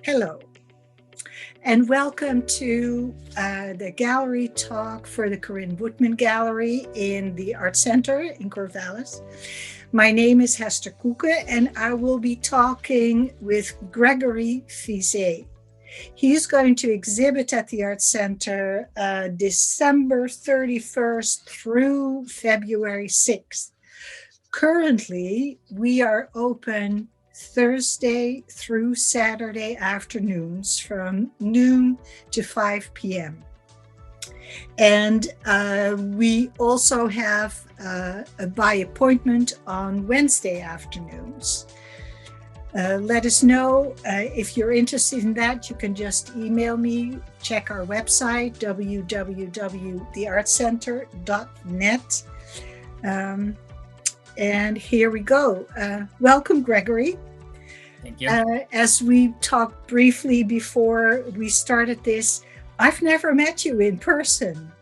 Hello, and welcome to the gallery talk for the Corrine Woodman Gallery in the Art Center in Corvallis. My name is Hester Koeke, and I will be talking with Gregory Fissé. He's going to exhibit at the Art Center December 31st through February 6th. Currently, we are open Thursday through Saturday afternoons from noon to 5 p.m. And we also have a by appointment on Wednesday afternoons. Let us know if you're interested in that. You can just email me, check our website, www.theartcenter.net. And here we go. Welcome, Gregory. Thank you. As we talked briefly before we started this, I've never met you in person.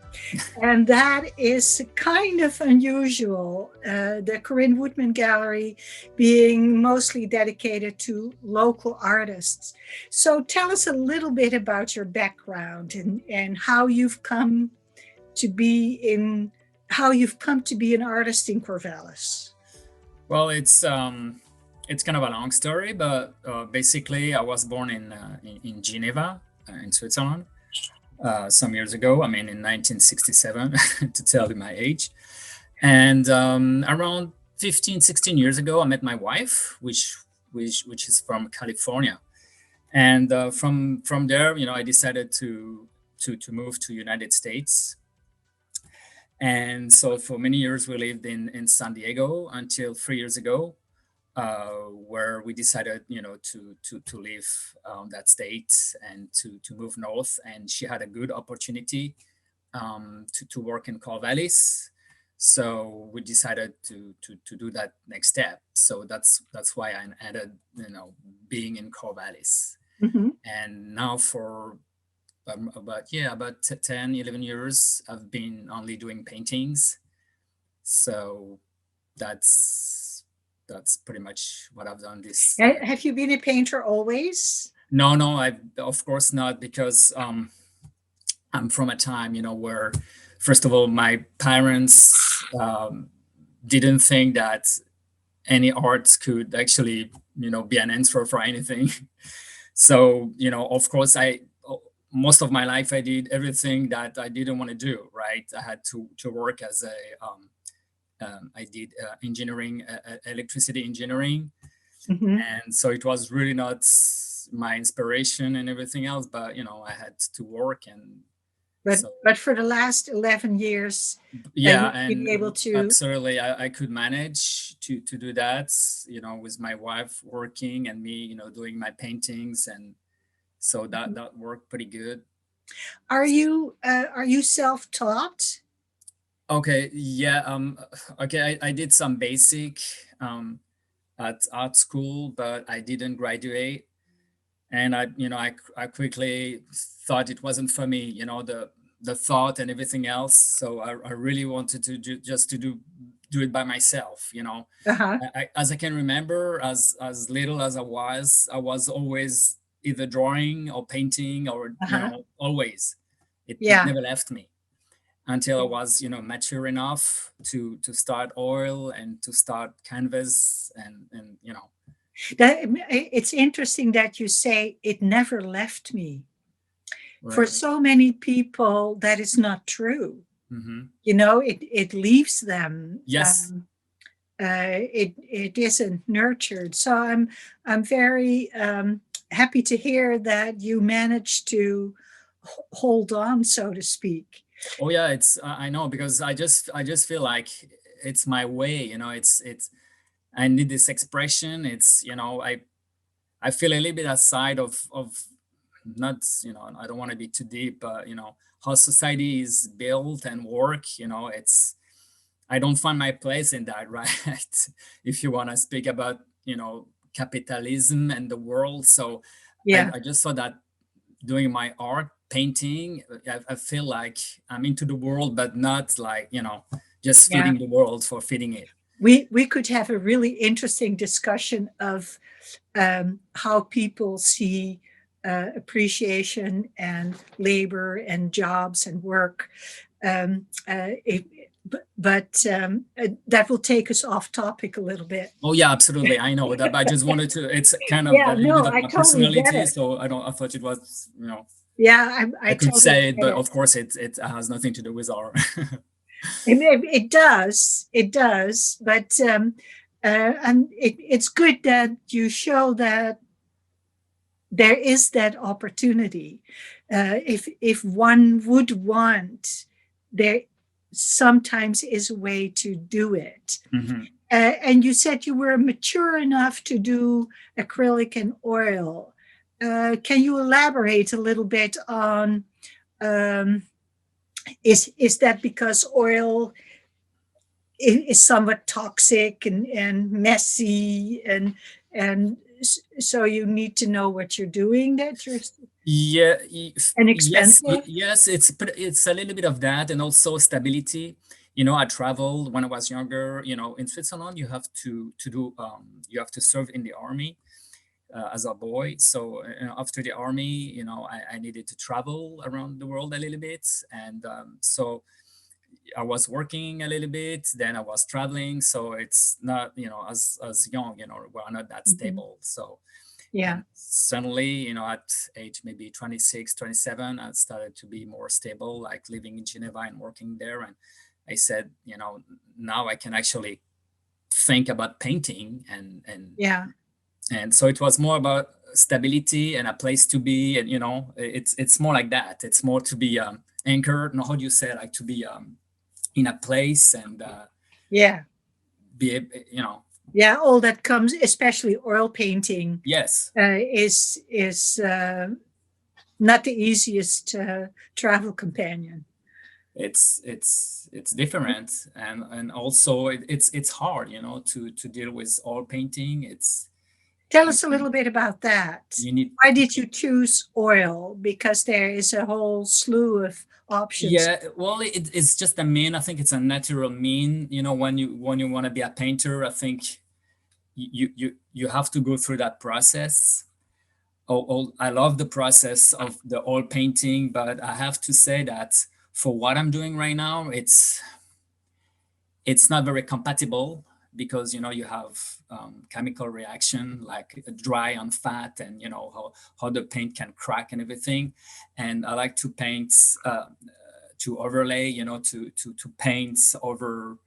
And that is kind of unusual. The Corrine Woodman Gallery being mostly dedicated to local artists. So tell us a little bit about your background and how you've come to be an artist in Corvallis. Well, it's kind of a long story, but basically, I was born in Geneva, in Switzerland, some years ago. I mean, in 1967, to tell you my age. And around 15, 16 years ago, I met my wife, which is from California. And from there, I decided to move to United States. And so for many years, we lived in San Diego until 3 years ago, where we decided, to leave that state and to move north. And she had a good opportunity to work in Corvallis. So we decided to do that next step. So that's why I ended, being in Corvallis. Mm-hmm. And now for about 10, 11 years, I've been only doing paintings. So that's pretty much what I've done this. Have you been a painter always? No, I of course not, because I'm from a time, where, first of all, my parents didn't think that any arts could actually, be an answer for anything. So, of course, most of my life, I did everything that I didn't want to do, right? I had to work as I did engineering, electricity engineering. Mm-hmm. And so it was really not my inspiration and everything else, but, I had to work. But for the last 11 years, yeah, you've been and able to. absolutely, I could manage to do that, with my wife working and me, doing my paintings. And so that worked pretty good. Are you self-taught? Okay, yeah. Okay, I did some basic at art school, but I didn't graduate. And I quickly thought it wasn't for me, the thought and everything else. So I really wanted to do it by myself. Uh-huh. As I can remember, as little as I was always either drawing or painting or always. It never left me until I was mature enough to start oil and to start canvas and It's interesting that you say it never left me. Right. For so many people, that is not true. Mm-hmm. It leaves them. Yes. It isn't nurtured. So I'm very happy to hear that you managed to hold on, so to speak. Oh yeah, I know, because I just feel like it's my way. It's I need this expression. It's I feel a little bit aside of not, I don't want to be too deep, but how society is built and work. It's I don't find my place in that, right? If you want to speak about capitalism and the world. So Yeah. I just saw that doing my art painting, I feel like I'm into the world, but not like, just feeding the world for feeding it. We could have a really interesting discussion of how people see appreciation and labor and jobs and work. That will take us off topic a little bit. Oh yeah, absolutely. I know that. I just wanted to. It's kind of Yeah, a little bit no, of I my totally get personality, it. so I don't. I thought it was, you know, Yeah, I I could totally say it, get but it. of course, it has nothing to do with our. It does, but and it's good that you show that there is that opportunity. If one would want, there sometimes is a way to do it. Mhm. And you said you were mature enough to do acrylic and oil. Can you elaborate a little bit on, um, is that because oil is somewhat toxic and messy, and so you need to know what you're doing, that you're Yeah, and yes, expensive? yes, it's a little bit of that, and also stability. You know, I traveled when I was younger. You know, in Switzerland, you have to do you have to serve in the army as a boy. So after the army, you know, I needed to travel around the world a little bit, and so I was working a little bit, then I was traveling. So it's not, you know, as young, you know, we're not that Mhm. stable. So Yeah. and suddenly, you know, at age maybe 26, 27, I started to be more stable, like living in Geneva and working there. And I said, you know, now I can actually think about painting, Yeah. and so it was more about stability and a place to be. And, you know, it's more like that. It's more to be anchored. No, how do you say, like to be in a place and Yeah. you know, Yeah. All that comes, especially oil painting, yes. is not the easiest travel companion. It's different, and also it's hard, you know, to deal with oil painting. It's Tell you, us a little bit about that. you need. Why did you choose oil? Because there is a whole slew of options. Yeah, well, it's just a mean. I think it's a natural mean, you know, when you want to be a painter. I think you have to go through that process. I love the process of the oil painting, but I have to say that for what I'm doing right now, it's not very compatible, because, you know, you have chemical reaction like dry on fat, and you know how the paint can crack and everything. And I like to paint to overlay, you know, to paint over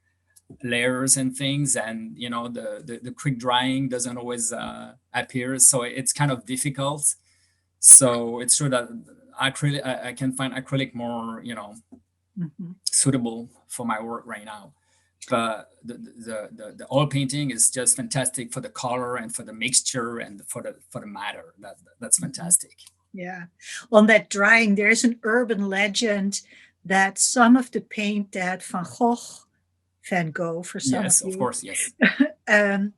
layers and things, and you know the quick drying doesn't always appear, so it's kind of difficult. So it's true that I can find acrylic more, you know, Mhm. suitable for my work right now. But the oil painting is just fantastic for the color and for the mixture and for the matter. That's Mhm. fantastic. Yeah. On that drying, there is an urban legend that some of the paint that Van Gogh for some of Yes, of you, course, yes. um,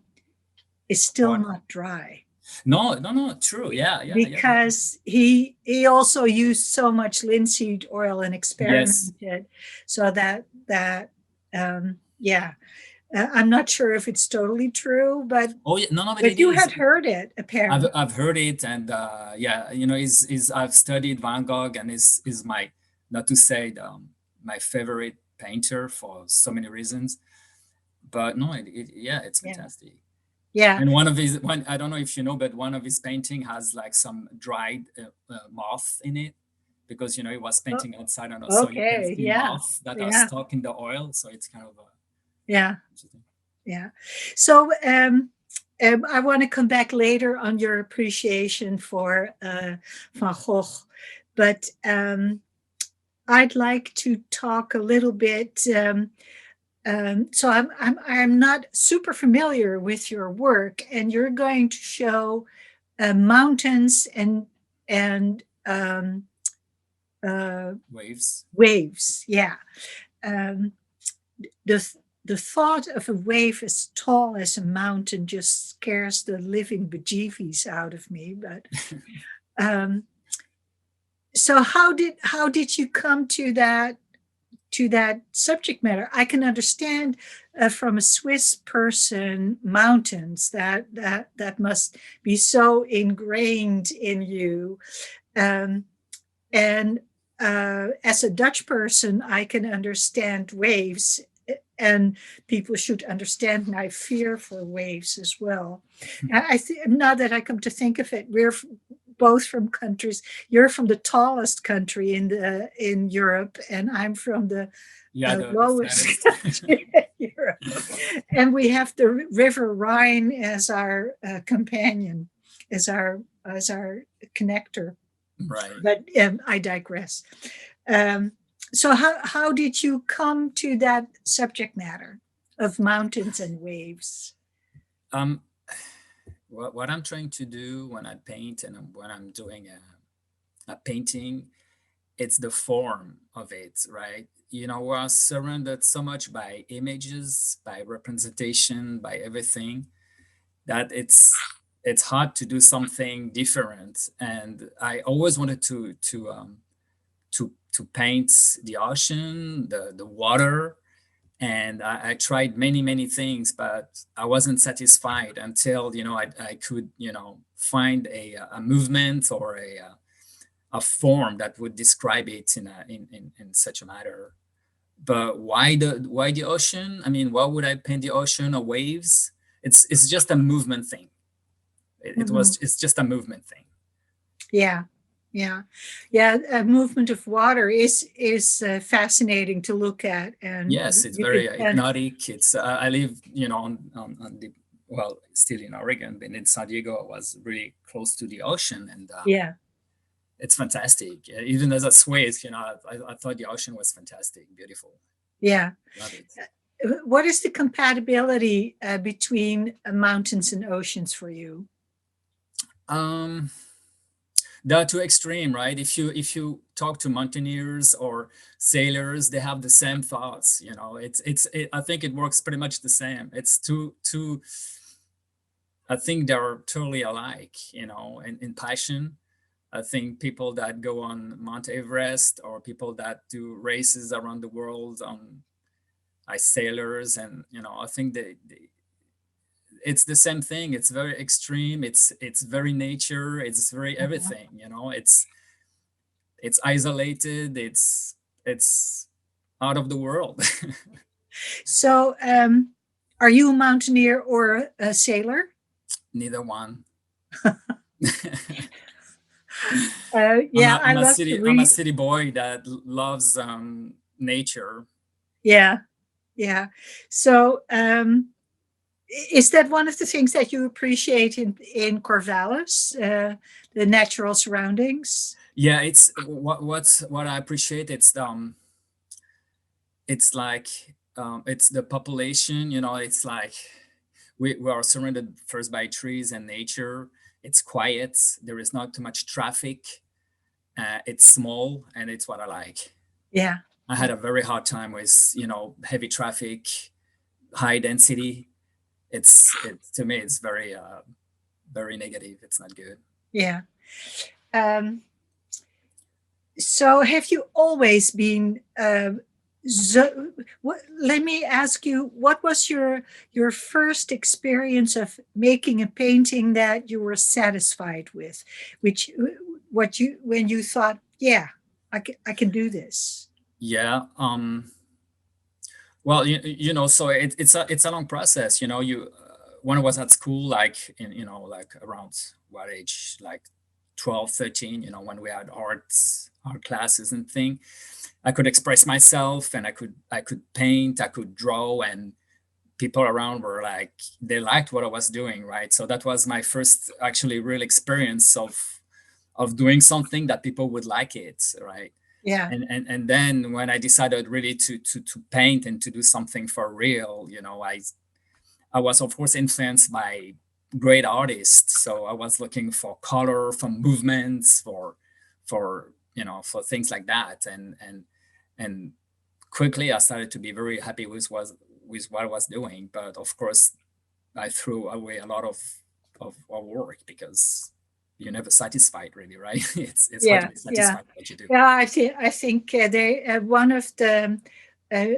is still What? not dry, No, no, no. True. Yeah, yeah, yeah, yeah. because he also used so much linseed oil and Yes. experimented, so yeah. I'm not sure if it's totally true, Oh, yeah. No, no, but but it you is. had heard it apparently. I've heard it, and yeah, you know, is I've studied Van Gogh, and is my, not to say my favorite painter for so many reasons. But no, yeah, it's Yeah. fantastic. Yeah. And one of his one, I don't know if you know, but one of his painting has like some dried moth in it, because you know he was Oh, painting outside, and so you can okay. see Yeah. moths that are Yeah. stuck in the oil. So it's kind of Yeah. interesting. Yeah. So I want to come back later on your appreciation for Van Gogh, but I'd like to talk a little bit. So I'm not super familiar with your work, and you're going to show mountains and uh, Waves. waves. Yeah. Um, the the thought of a wave as tall as a mountain just scares the living bejeebies out of me. But um, so how did you come to that to that subject matter. I can understand from a Swiss person mountains that must be so ingrained in you. Um, and as a Dutch person, I can understand waves, and people should understand my fear for waves as well. Now that I come to think of it, we're both from countries. You're from the tallest country in Europe, and I'm from the Yeah, the lowest flattest. country in Europe. And we have the River Rhine as our companion, as our connector. Right. But I digress. Um, so how did you come to that subject matter of mountains and waves? Um, what I'm trying to do when I paint and when I'm doing a painting, it's the form of it, right? We're surrounded so much by images, by representation, by everything, that it's hard to do something different. And I always wanted to paint the ocean, the water, and I tried many things, but I wasn't satisfied until I could find a movement or a form that would describe it in such a matter. But why the ocean? I mean, why would I paint the ocean or waves? It's just a movement thing. Mhm. It's just a movement thing. Yeah, yeah, yeah. A movement of water is fascinating to look at, and Yes, it's you could very hypnotic. It's I live on the, well, still in Oregon, but in San Diego I was really close to the ocean, and yeah, it's fantastic. Even as a Swiss, I thought the ocean was fantastic, beautiful, yeah. love it. What is the compatibility between mountains and oceans for you? um they're too extreme, right? If you talk to mountaineers or sailors, they have the same thoughts. I think it works pretty much the same. It's too I think they're totally alike, in passion. I think people that go on Mount Everest or people that do races around the world as sailors, and I think it's the same thing. It's very extreme. It's very nature. It's very Uh-huh. everything. It's isolated. It's out of the world. So, are you a mountaineer or a sailor? Neither one. I'm Yeah, a I I'm a love to city I'm a read. city boy that loves nature. Yeah, yeah. So, is that one of the things that you appreciate in Corvallis, the natural surroundings? Yeah, it's what I appreciate. It's like it's the population. It's like we are surrounded first by trees and nature. It's quiet. There is not too much traffic. It's small, and it's what I like. Yeah, I had a very hard time with heavy traffic, high density. To me it's very negative. It's not good. yeah. Um, so, have you always been? Let me ask you, what was your first experience of making a painting that you were satisfied with? Which what you when you thought, yeah, I can do this. Yeah. Well, so it's a long process. You when I was at school, like like around what age, like 12, 13, when we had art classes and thing, I could express myself, and I could paint, I could draw, and people around were like, they liked what I was doing, right? So that was my first actually real experience of doing something that people would like it, right? Yeah, And then when I decided really to paint and to do something for real, I was of course influenced by great artists. So I was looking for color, for movements, for things like that. And quickly I started to be very happy with what I was doing. But of course I threw away a lot of work because you're never satisfied, really, right? It's hard to Yeah, be yeah, satisfied with what you do. yeah. I think they one of the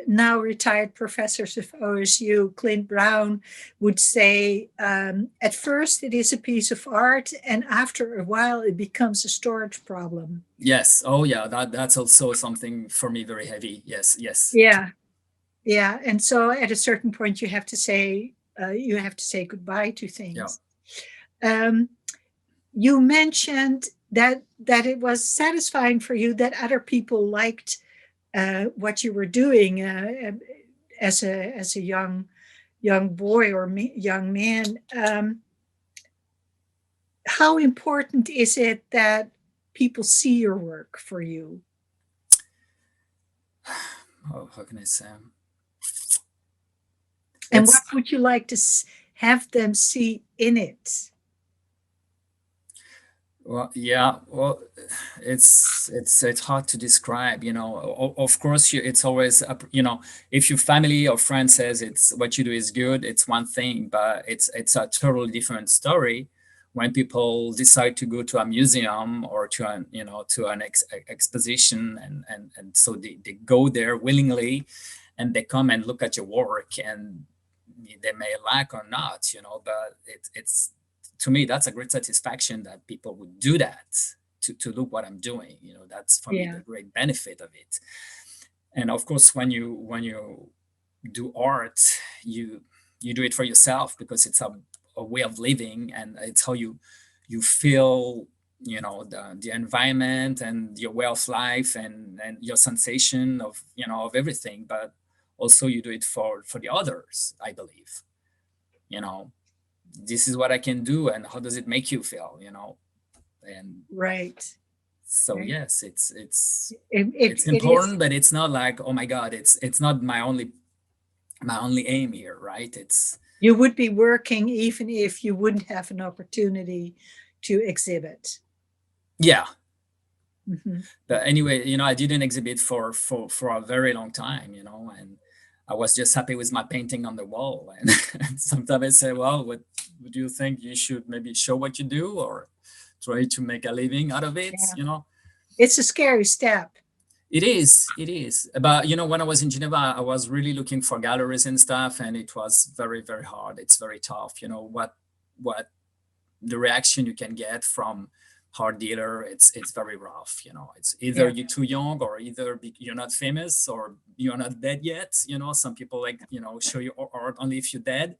now retired professors of OSU, Clint Brown, would say at first it is a piece of art, and after a while it becomes a storage problem. Yes. Oh, yeah. That's also something for me very heavy. Yes. Yes. Yeah, yeah. And so at a certain point, you have to say goodbye to Yeah. things. Um, you mentioned that it was satisfying for you that other people liked what you were doing as a young boy or young man. How important is it that people see your work for you? Oh, how can I say? And what It's would you like to have them see in it? Well, yeah. Well, it's hard to describe. Of course, it's always if your family or friend says it's what you do is good, it's one thing, but it's a totally different story when people decide to go to a museum or to an to an exposition, and so they go there willingly, and they come and look at your work, and they may like or not, but it's to me that's a great satisfaction that people would do that to look what I'm doing. That's for me the Yeah, great benefit of it. And of course, when you do art, you do it for yourself because it's a way of living, and it's how you feel, the environment and your way of life, and your sensation of of everything. But also you do it for the others, I believe. you know this is what I can do, and how does it make you feel? And right. so Right. yes, it's It is. important, but it's not like, oh my God, it's not my only aim here, right? It's You would be working even if you wouldn't have an opportunity to exhibit. Yeah. Hmm. But anyway, I didn't exhibit for a very long time, and I was just happy with my painting on the wall. And sometimes I say, well, what would you think? You should maybe show what you do, or try to make a living out of it. Yeah, it's a scary step. It is. But when I was in Geneva, I was really looking for galleries and stuff, and it was very, very hard. It's very tough. What the reaction you can get from hard dealer, it's very rough. It's either Yeah, you're too young, or either you're not famous, or you're not dead yet. Some people like show you art only if you're dead.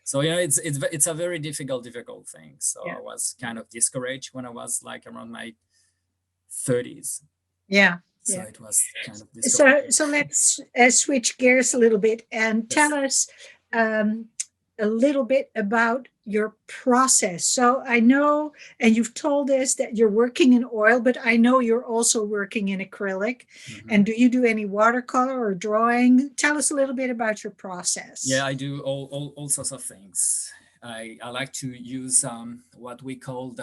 So it's a very difficult thing. So yeah, I was kind of discouraged when I was like around my 30s. yeah, So yeah. it was kind of So, discouraging. so let's switch gears a little bit and tell Yes. us um, a little bit about your process. So I know, and you've told us that you're working in oil, but I know you're also working in acrylic. Mhm. And do you do any watercolor or drawing? Tell us a little bit about your Yeah, process. I do all sorts of things. I like to use what we call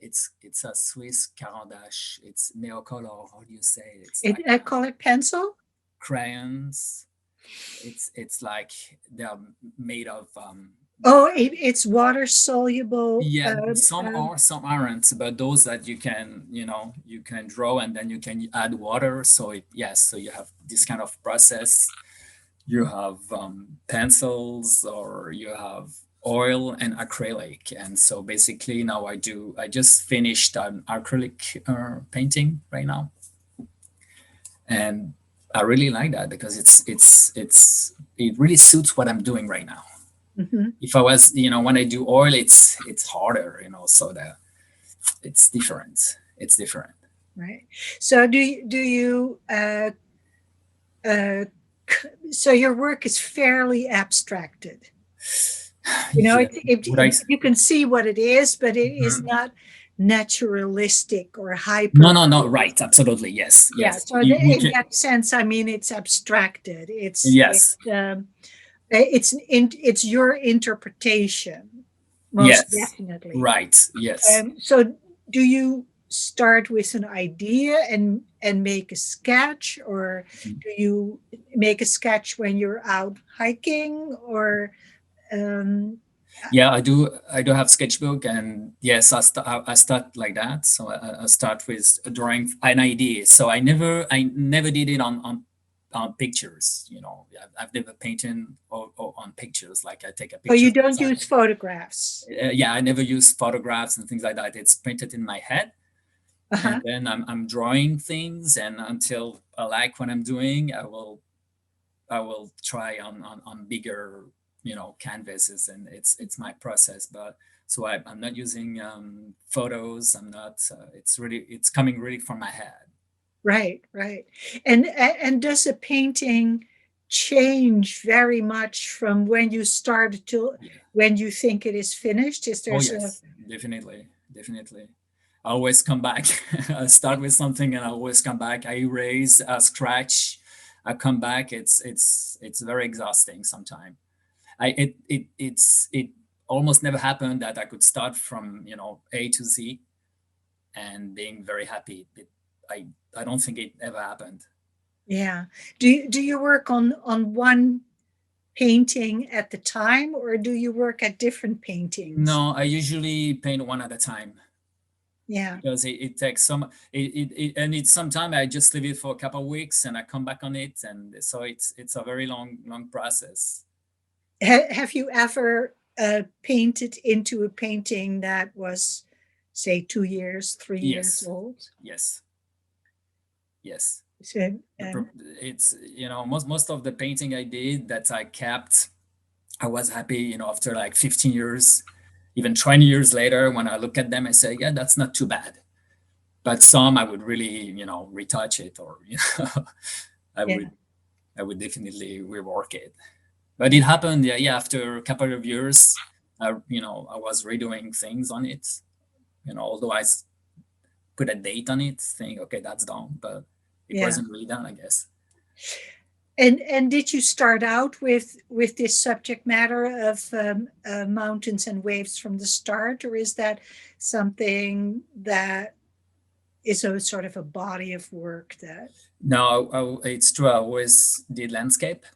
it's a Swiss Caran d'Ache. It's neocolor. How do you say it? It's like Colored pencil? crayons. It's like they're made of Oh, it's water soluble. yeah, some are, some aren't, but those that you can draw, and then you can add water. So yes, so you have this kind of process. You have pencils, or you have oil and acrylic. And so basically now I just finished an acrylic painting right now, and I really like that because it really suits what I'm doing right now. Mhm. If I was, when I do oil, it's harder, so that it's different. Right. So uh, so your work is fairly abstracted. Yeah. Would I? You can see what it is, but it is Mhm. not naturalistic or No, hyper. no, no, right, absolutely, yes, Yeah. yes, So you in can. that sense, I mean, it's abstracted. Yes, It's your interpretation, most yes, definitely. right, yes. So do you start with an idea and make a sketch, or do you make a sketch when you're out hiking, or um, Yeah, I do have sketchbook, and yes, I start like that. So I start with drawing an idea. So I never did it on pictures. You know, I've never painted or on pictures. Like I take a Oh, you picture. don't use photographs. Yeah, I never use photographs and things like that. It's printed in my head, and Uh-huh. then I'm drawing things, and until I like what I'm doing, I will try on bigger, you know, canvases, and it's my process. But so I'm not using photos. I'm not. It's coming really from my head. Right, right. And does a painting change very much from when you start to Yeah. when you think it is finished? Is Oh there's a yes, definitely, definitely. I always come back. I start with something, and I always come back. I erase, I scratch, I come back. It's very exhausting sometimes. It almost never happened that I could start from, you know, A to Z and being very happy. I I don't think it ever happened. yeah. Do you work on one painting at the time, or do you work at different paintings? No, I usually paint one at a time Yeah. because it takes some and it's sometimes I just leave it for a couple of weeks and I come back on it, and so it's a very long process. Have you ever painted into a painting that was, say, 2 years, 3 years Yes, old? yes, yes. So, It's, you know, most of the painting I did that I kept, I was happy, you know, after like 15 years, even 20 years later, when I look at them, I say, yeah, that's not too bad. But some I would really, you know, retouch it, or, you know, I yeah, would, I would definitely rework it. But it happened, yeah, yeah, after a couple of years, you know, I was redoing things on it, you know, although put a date on it, saying, okay, that's done, but it yeah. wasn't really done, I guess. And did you start out with this subject matter of mountains and waves from the start, or is that something that is a sort of a body of work that? No, it's true. I always did landscape.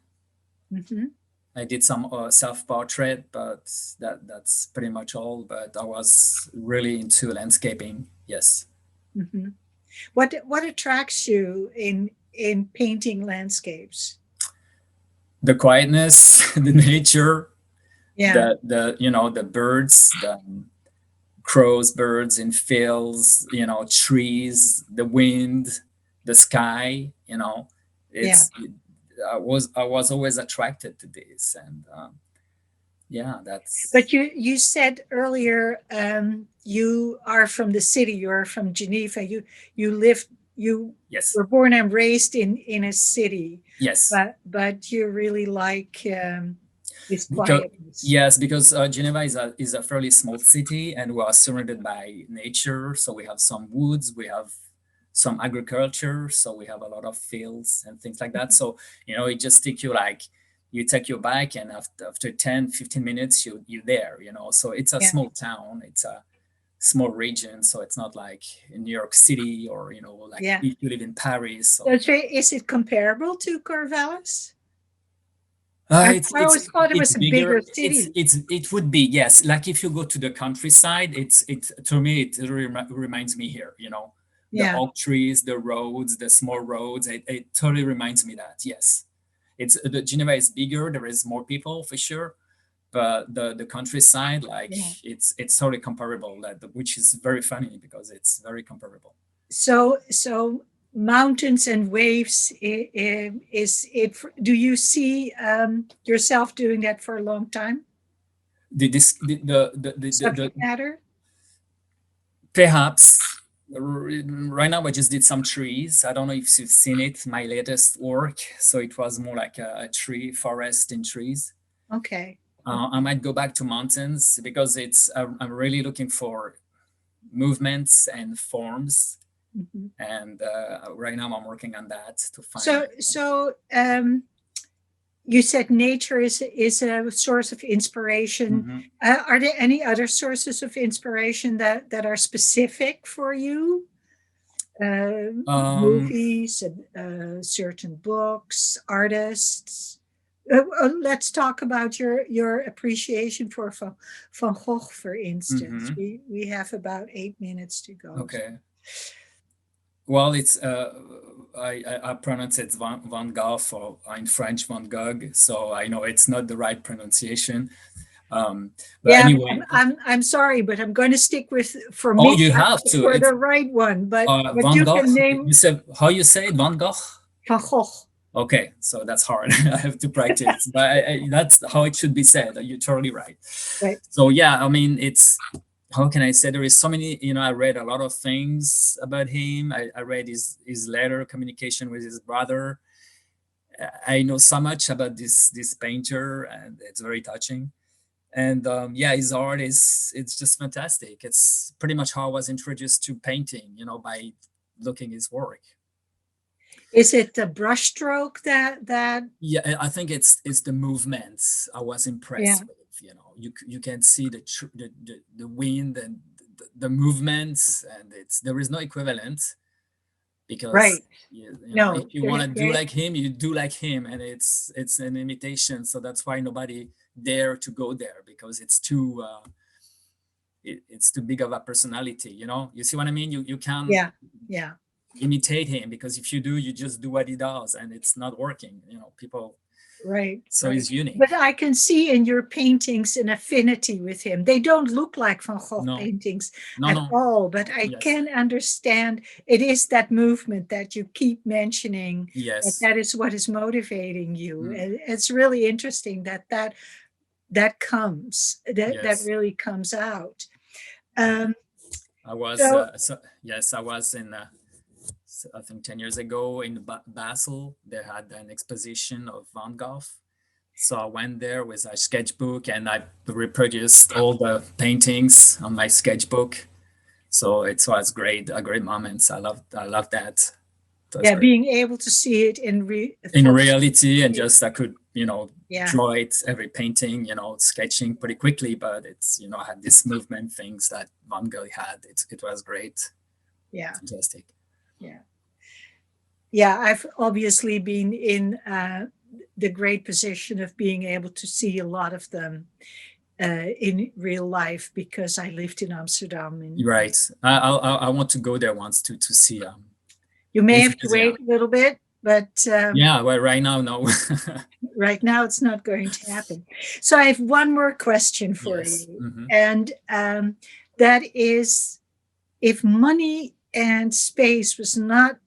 Mhm, I did some self-portrait, but that's pretty much all. But I was really into landscaping. Yes, mhm. What attracts you in painting landscapes? the quietness, the nature, Yeah, the you know, the birds, the crows, birds in fields, you know, trees, the wind, the sky. You know, yeah. it's I was always attracted to this, and yeah, But that's you said earlier you are from the city. You're from Geneva. You lived. You yes, were born and raised in a city, yes. but you really like this Because quietness. yes, because Geneva is a fairly small city, and we are surrounded by nature. So we have some woods, we have some agriculture, so we have a lot of fields and things like that. So, you know, it just take you like, you take your bike, and after 10, 15 minutes you're there, you know. So it's a Yeah, small town, it's a small region, so it's not like in New York City, or, you know, like yeah. if you live in Paris. So Or is it comparable to Corvallis? I it's always thought it it's was a bigger bigger. city. It would be, yes. Like if you go to the countryside, it to me it reminds me here. You know, the Yeah, oak trees, the roads, the small roads. It totally reminds me that. Yes, it's the Geneva is bigger. There is more people for sure, but the countryside, like yeah. it's totally comparable. That which is very funny because it's very comparable. So mountains and waves is it? Do you see yourself doing that for a long time? The Subject matter? perhaps right now I just did some trees. I don't know if you've seen it, my latest work. So it was more like a tree forest in trees. Okay. I Okay. might go back to mountains because I'm really looking for movements and forms. Mhm. And right now I'm working on that to find. So you said nature is a source of inspiration. Mhm. Are there any other sources of inspiration that are specific for you? Um, Movies, certain books, artists. Let's talk about your appreciation for Van Gogh, for instance. Hmm. We have about 8 minutes to go. Okay. Well, it's I pronounce it Van Gogh, or in French Van Gogh, so I know it's not the right pronunciation. But Yeah, anyway, I'm sorry, but I'm going to stick with, for oh, me, you have to. for It's the right one. But Van you Gogh. can name You said how you say it, Van Gogh. Van Gogh. Okay, so that's hard. I have to practice, but that's how it should be said. You're totally right. Right. So yeah, I mean, it's, how can I say, there is so many, I read a lot of things about him. I read his letter communication with his brother. I know so much about this painter, and it's very touching. And yeah, his art is, it's just fantastic. It's pretty much how I was introduced to painting, by looking his work. Is it the brushstroke that? Yeah, I think it's the movements I was Yeah. impressed with. You can see the wind and the movements, and there is no equivalent, because Right. if No, you want to do like him, you do like him, and it's an imitation. So that's why nobody dare to go there, because it's too it's too big of a personality. You see what I mean? You can't yeah. imitate him, because if you do, you just do what he does, and it's not working. People. Right. So right. he's unique. But I can see in your paintings an affinity with him. They don't look like Van Gogh paintings at all, but I can understand it is that movement that you keep mentioning. Yes. That is what is motivating you. And it's really interesting that comes, that really comes out. I was I was in I think 10 years ago in Basel. They had an exposition of Van Gogh. So I went there with a sketchbook, and I reproduced all the paintings on my sketchbook. So it was great, a great moment. I love that. Yeah, being able to see it in reality, and just I could, Yeah. draw it, every painting, sketching pretty quickly, but it's, I had this movement things that Van Gogh had. It was great. Yeah. Fantastic. Yeah. Yeah, I've obviously been in the great position of being able to see a lot of them in real life, because I lived in Amsterdam. Right. I want to go there once to see. You may have to wait a little bit, but yeah, well, right now, no. Right now, it's not going to happen. So I have one more question for you, Mm-hmm. and that is, if money and space was not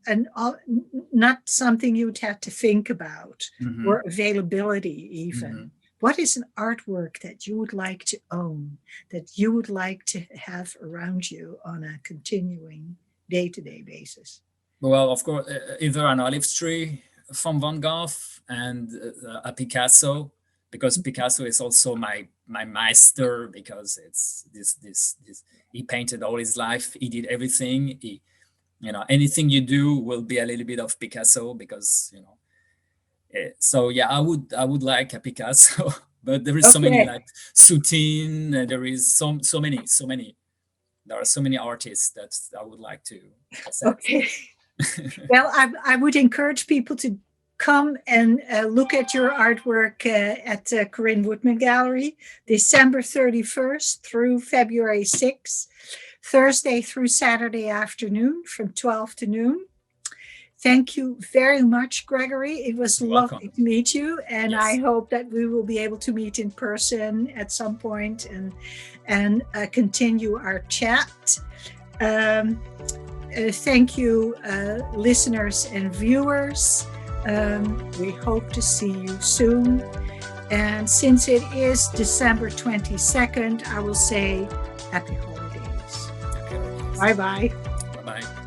something you'd have to think about, Mm-hmm. or availability even, Mm-hmm. what is an artwork that you would like to own, that you would like to have around you on a continuing day-to-day basis? Well, of course, either an olive tree from Van Gogh, and a Picasso, because Picasso is also my master, because it's this he painted all his life. He did everything. Anything you do will be a little bit of Picasso, because so yeah, I would like a Picasso, but there is so many, like Soutine. There is so many. There are so many artists that I would like to accept. Okay. Well, I would encourage people to come and look at your artwork at Corrine Woodman Gallery, December 31st through February 6th, Thursday through Saturday afternoon from 12 to noon. Thank you very much, Gregory. It was lovely to meet you, and I hope that we will be able to meet in person at some point and continue our chat. Thank you, listeners and viewers. We hope to see you soon. And since it is December 22nd, I will say happy holidays. Bye-bye. Bye-bye.